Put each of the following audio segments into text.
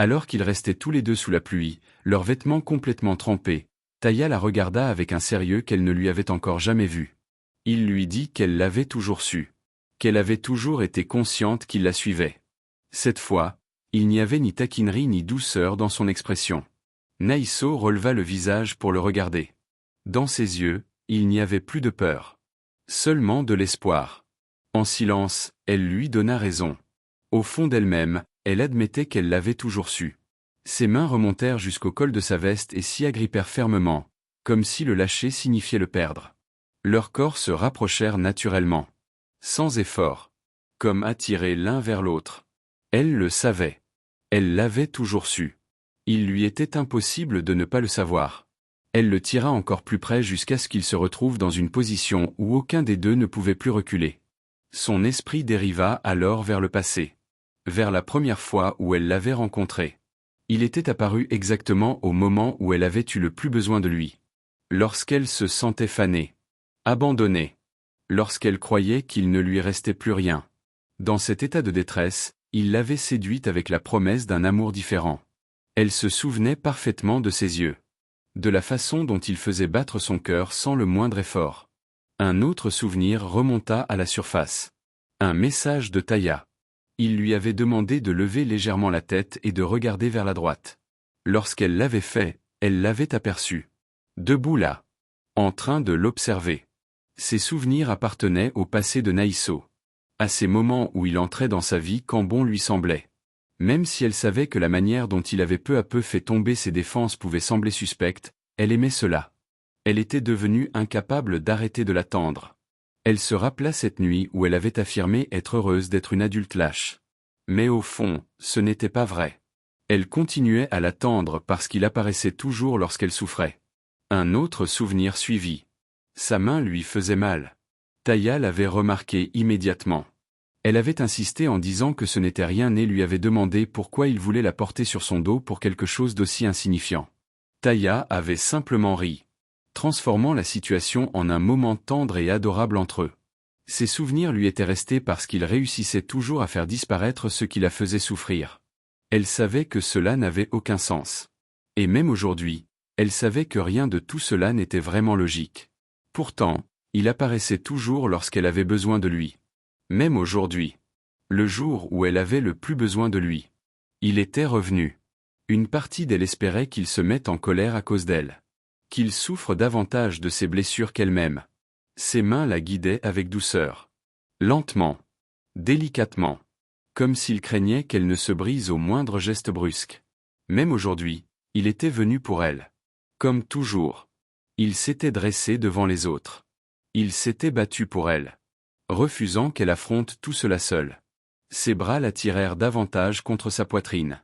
Alors qu'ils restaient tous les deux sous la pluie, leurs vêtements complètement trempés, Taïa la regarda avec un sérieux qu'elle ne lui avait encore jamais vu. Il lui dit qu'elle l'avait toujours su. Qu'elle avait toujours été consciente qu'il la suivait. Cette fois, il n'y avait ni taquinerie ni douceur dans son expression. Naïso releva le visage pour le regarder. Dans ses yeux, il n'y avait plus de peur. Seulement de l'espoir. En silence, elle lui donna raison. Au fond d'elle-même, elle admettait qu'elle l'avait toujours su. Ses mains remontèrent jusqu'au col de sa veste et s'y agrippèrent fermement, comme si le lâcher signifiait le perdre. Leurs corps se rapprochèrent naturellement. Sans effort. Comme attirés l'un vers l'autre. Elle le savait. Elle l'avait toujours su. Il lui était impossible de ne pas le savoir. Elle le tira encore plus près jusqu'à ce qu'il se retrouve dans une position où aucun des deux ne pouvait plus reculer. Son esprit dériva alors vers le passé. Vers la première fois où elle l'avait rencontré. Il était apparu exactement au moment où elle avait eu le plus besoin de lui. Lorsqu'elle se sentait fanée. Abandonnée. Lorsqu'elle croyait qu'il ne lui restait plus rien. Dans cet état de détresse, il l'avait séduite avec la promesse d'un amour différent. Elle se souvenait parfaitement de ses yeux. De la façon dont il faisait battre son cœur sans le moindre effort. Un autre souvenir remonta à la surface. Un message de Taïa. Il lui avait demandé de lever légèrement la tête et de regarder vers la droite. Lorsqu'elle l'avait fait, elle l'avait aperçu. Debout là. En train de l'observer. Ses souvenirs appartenaient au passé de Naïso. À ces moments où il entrait dans sa vie quand bon lui semblait. Même si elle savait que la manière dont il avait peu à peu fait tomber ses défenses pouvait sembler suspecte, elle aimait cela. Elle était devenue incapable d'arrêter de l'attendre. Elle se rappela cette nuit où elle avait affirmé être heureuse d'être une adulte lâche. Mais au fond, ce n'était pas vrai. Elle continuait à l'attendre parce qu'il apparaissait toujours lorsqu'elle souffrait. Un autre souvenir suivit. Sa main lui faisait mal. Taïa l'avait remarqué immédiatement. Elle avait insisté en disant que ce n'était rien et lui avait demandé pourquoi il voulait la porter sur son dos pour quelque chose d'aussi insignifiant. Taïa avait simplement ri, transformant la situation en un moment tendre et adorable entre eux. Ses souvenirs lui étaient restés parce qu'il réussissait toujours à faire disparaître ce qui la faisait souffrir. Elle savait que cela n'avait aucun sens. Et même aujourd'hui, elle savait que rien de tout cela n'était vraiment logique. Pourtant, il apparaissait toujours lorsqu'elle avait besoin de lui. Même aujourd'hui. Le jour où elle avait le plus besoin de lui. Il était revenu. Une partie d'elle espérait qu'il se mette en colère à cause d'elle. Qu'il souffre davantage de ses blessures qu'elle-même. Ses mains la guidaient avec douceur. Lentement. Délicatement. Comme s'il craignait qu'elle ne se brise au moindre geste brusque. Même aujourd'hui, il était venu pour elle. Comme toujours. Il s'était dressé devant les autres. Il s'était battu pour elle. Refusant qu'elle affronte tout cela seule. Ses bras la tirèrent davantage contre sa poitrine.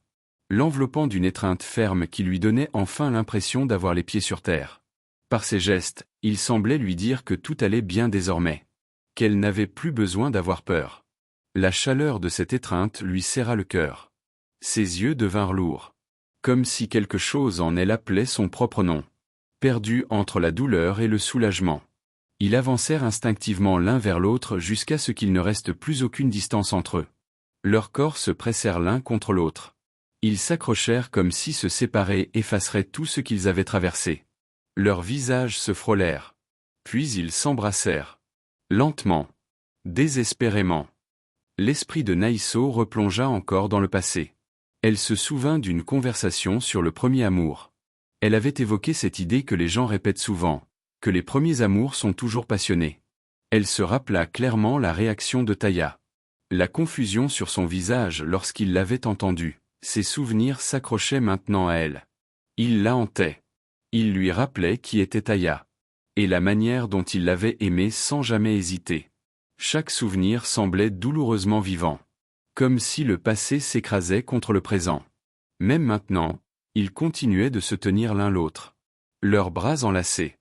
L'enveloppant d'une étreinte ferme qui lui donnait enfin l'impression d'avoir les pieds sur terre. Par ses gestes, il semblait lui dire que tout allait bien désormais. Qu'elle n'avait plus besoin d'avoir peur. La chaleur de cette étreinte lui serra le cœur. Ses yeux devinrent lourds. Comme si quelque chose en elle appelait son propre nom. Perdu entre la douleur et le soulagement. Ils avancèrent instinctivement l'un vers l'autre jusqu'à ce qu'il ne reste plus aucune distance entre eux. Leurs corps se pressèrent l'un contre l'autre. Ils s'accrochèrent comme si se séparer effacerait tout ce qu'ils avaient traversé. Leurs visages se frôlèrent. Puis ils s'embrassèrent. Lentement. Désespérément. L'esprit de Naïso replongea encore dans le passé. Elle se souvint d'une conversation sur le premier amour. Elle avait évoqué cette idée que les gens répètent souvent. Que les premiers amours sont toujours passionnés. Elle se rappela clairement la réaction de Taïa. La confusion sur son visage lorsqu'il l'avait entendue. Ses souvenirs s'accrochaient maintenant à elle. Il la hantait. Il lui rappelait qui était Taïa. Et la manière dont il l'avait aimée sans jamais hésiter. Chaque souvenir semblait douloureusement vivant. Comme si le passé s'écrasait contre le présent. Même maintenant, ils continuaient de se tenir l'un l'autre. Leurs bras enlacés.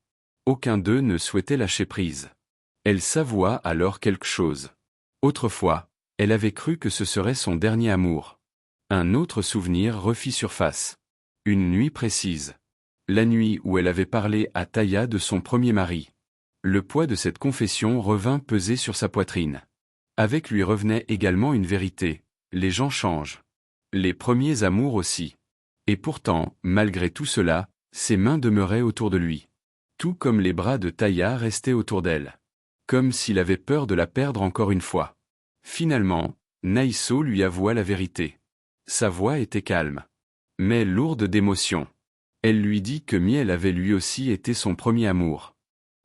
Aucun d'eux ne souhaitait lâcher prise. Elle s'avoua alors quelque chose. Autrefois, elle avait cru que ce serait son dernier amour. Un autre souvenir refit surface. Une nuit précise. La nuit où elle avait parlé à Taïa de son premier mari. Le poids de cette confession revint peser sur sa poitrine. Avec lui revenait également une vérité. Les gens changent. Les premiers amours aussi. Et pourtant, malgré tout cela, ses mains demeuraient autour de lui. Tout comme les bras de Taya restaient autour d'elle. Comme s'il avait peur de la perdre encore une fois. Finalement, Naïso lui avoua la vérité. Sa voix était calme, mais lourde d'émotion. Elle lui dit que Miel avait lui aussi été son premier amour.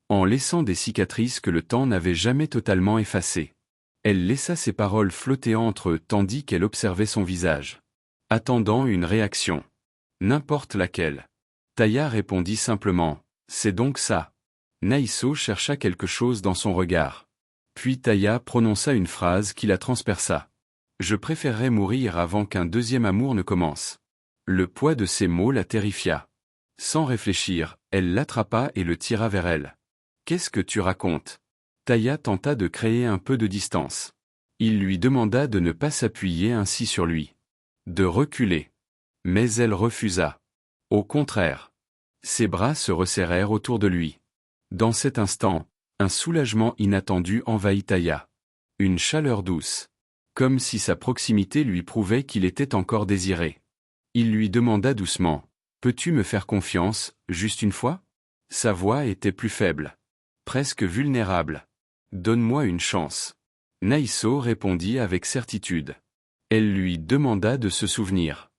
En laissant des cicatrices que le temps n'avait jamais totalement effacées. Elle laissa ses paroles flotter entre eux tandis qu'elle observait son visage. Attendant une réaction. N'importe laquelle. Taya répondit simplement, « C'est donc ça. » Naïso chercha quelque chose dans son regard. Puis Taya prononça une phrase qui la transperça. « Je préférerais mourir avant qu'un deuxième amour ne commence. » Le poids de ces mots la terrifia. Sans réfléchir, elle l'attrapa et le tira vers elle. « Qu'est-ce que tu racontes ?» Taya tenta de créer un peu de distance. Il lui demanda de ne pas s'appuyer ainsi sur lui. De reculer. Mais elle refusa. Au contraire. Ses bras se resserrèrent autour de lui. Dans cet instant, un soulagement inattendu envahit Taya. Une chaleur douce. Comme si sa proximité lui prouvait qu'il était encore désiré. Il lui demanda doucement, « Peux-tu me faire confiance, juste une fois ?» Sa voix était plus faible. Presque vulnérable. « Donne-moi une chance. » Naïso répondit avec certitude. Elle lui demanda de se souvenir.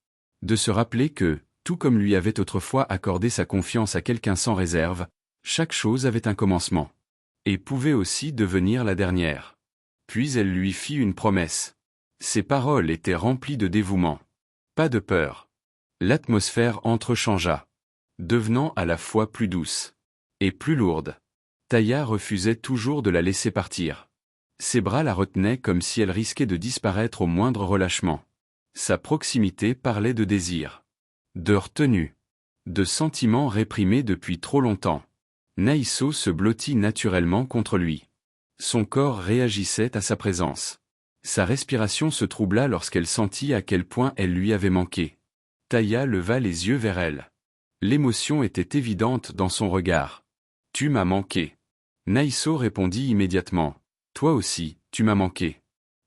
De se rappeler que, tout comme lui avait autrefois accordé sa confiance à quelqu'un sans réserve, chaque chose avait un commencement. Et pouvait aussi devenir la dernière. Puis elle lui fit une promesse. Ses paroles étaient remplies de dévouement. Pas de peur. L'atmosphère entrechangea, devenant à la fois plus douce et plus lourde. Taya refusait toujours de la laisser partir. Ses bras la retenaient comme si elle risquait de disparaître au moindre relâchement. Sa proximité parlait de désir, de retenue, de sentiments réprimés depuis trop longtemps. Naïso se blottit naturellement contre lui. Son corps réagissait à sa présence. Sa respiration se troubla lorsqu'elle sentit à quel point elle lui avait manqué. Taya leva les yeux vers elle. L'émotion était évidente dans son regard. « Tu m'as manqué. » Naïso répondit immédiatement. « Toi aussi, tu m'as manqué. »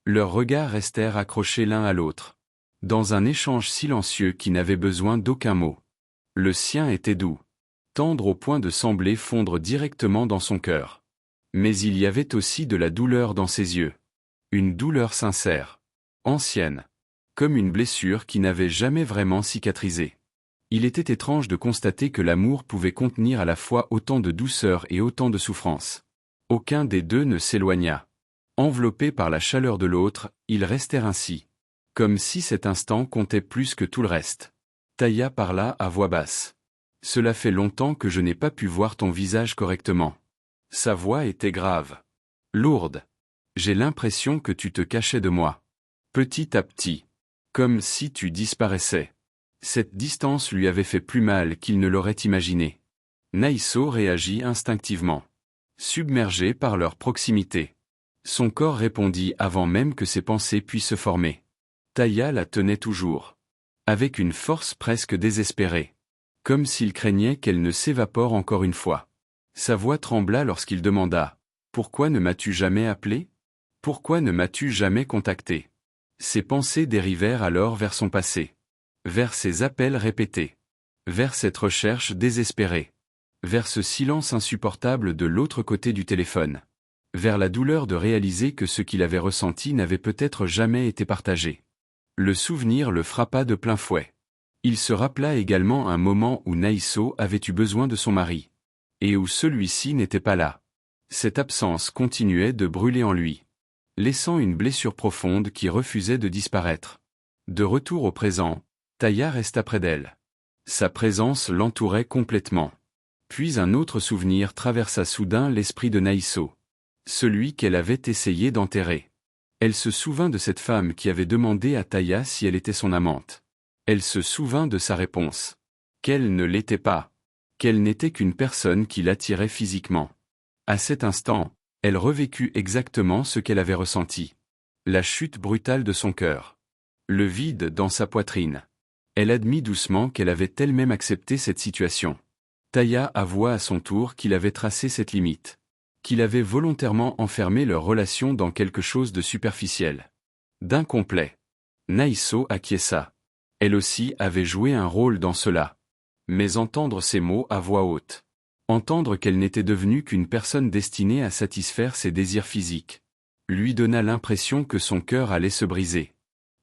Leurs regards restèrent accrochés l'un à l'autre. Dans un échange silencieux qui n'avait besoin d'aucun mot. Le sien était doux. Tendre au point de sembler fondre directement dans son cœur. Mais il y avait aussi de la douleur dans ses yeux. Une douleur sincère. Ancienne. Comme une blessure qui n'avait jamais vraiment cicatrisé. Il était étrange de constater que l'amour pouvait contenir à la fois autant de douceur et autant de souffrance. Aucun des deux ne s'éloigna. Enveloppés par la chaleur de l'autre, ils restèrent ainsi. Comme si cet instant comptait plus que tout le reste. Taya parla à voix basse. « Cela fait longtemps que je n'ai pas pu voir ton visage correctement. » Sa voix était grave. Lourde. « J'ai l'impression que tu te cachais de moi. Petit à petit. Comme si tu disparaissais. » Cette distance lui avait fait plus mal qu'il ne l'aurait imaginé. Naïso réagit instinctivement. Submergé par leur proximité. Son corps répondit avant même que ses pensées puissent se former. Taya la tenait toujours. Avec une force presque désespérée. Comme s'il craignait qu'elle ne s'évapore encore une fois. Sa voix trembla lorsqu'il demanda « Pourquoi ne m'as-tu jamais appelé ? Pourquoi ne m'as-tu jamais contacté ?» Ses pensées dérivèrent alors vers son passé. Vers ses appels répétés. Vers cette recherche désespérée. Vers ce silence insupportable de l'autre côté du téléphone. Vers la douleur de réaliser que ce qu'il avait ressenti n'avait peut-être jamais été partagé. Le souvenir le frappa de plein fouet. Il se rappela également un moment où Naïso avait eu besoin de son mari. Et où celui-ci n'était pas là. Cette absence continuait de brûler en lui. Laissant une blessure profonde qui refusait de disparaître. De retour au présent, Taya resta près d'elle. Sa présence l'entourait complètement. Puis un autre souvenir traversa soudain l'esprit de Naïso. Celui qu'elle avait essayé d'enterrer. Elle se souvint de cette femme qui avait demandé à Taya si elle était son amante. Elle se souvint de sa réponse. Qu'elle ne l'était pas. Qu'elle n'était qu'une personne qui l'attirait physiquement. À cet instant, elle revécut exactement ce qu'elle avait ressenti. La chute brutale de son cœur. Le vide dans sa poitrine. Elle admit doucement qu'elle avait elle-même accepté cette situation. Taya avoua à son tour qu'il avait tracé cette limite. Qu'il avait volontairement enfermé leur relation dans quelque chose de superficiel. D'incomplet. Naïso acquiesça. Elle aussi avait joué un rôle dans cela. Mais entendre ces mots à voix haute. Entendre qu'elle n'était devenue qu'une personne destinée à satisfaire ses désirs physiques. Lui donna l'impression que son cœur allait se briser.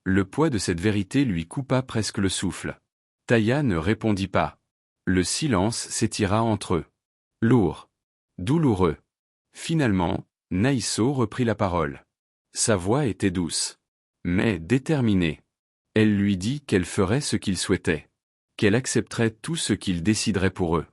Le poids de cette vérité lui coupa presque le souffle. Taya ne répondit pas. Le silence s'étira entre eux. Lourd. Douloureux. Finalement, Naïso reprit la parole. Sa voix était douce. Mais déterminée. Elle lui dit qu'elle ferait ce qu'il souhaitait. Qu'elle accepterait tout ce qu'il déciderait pour eux.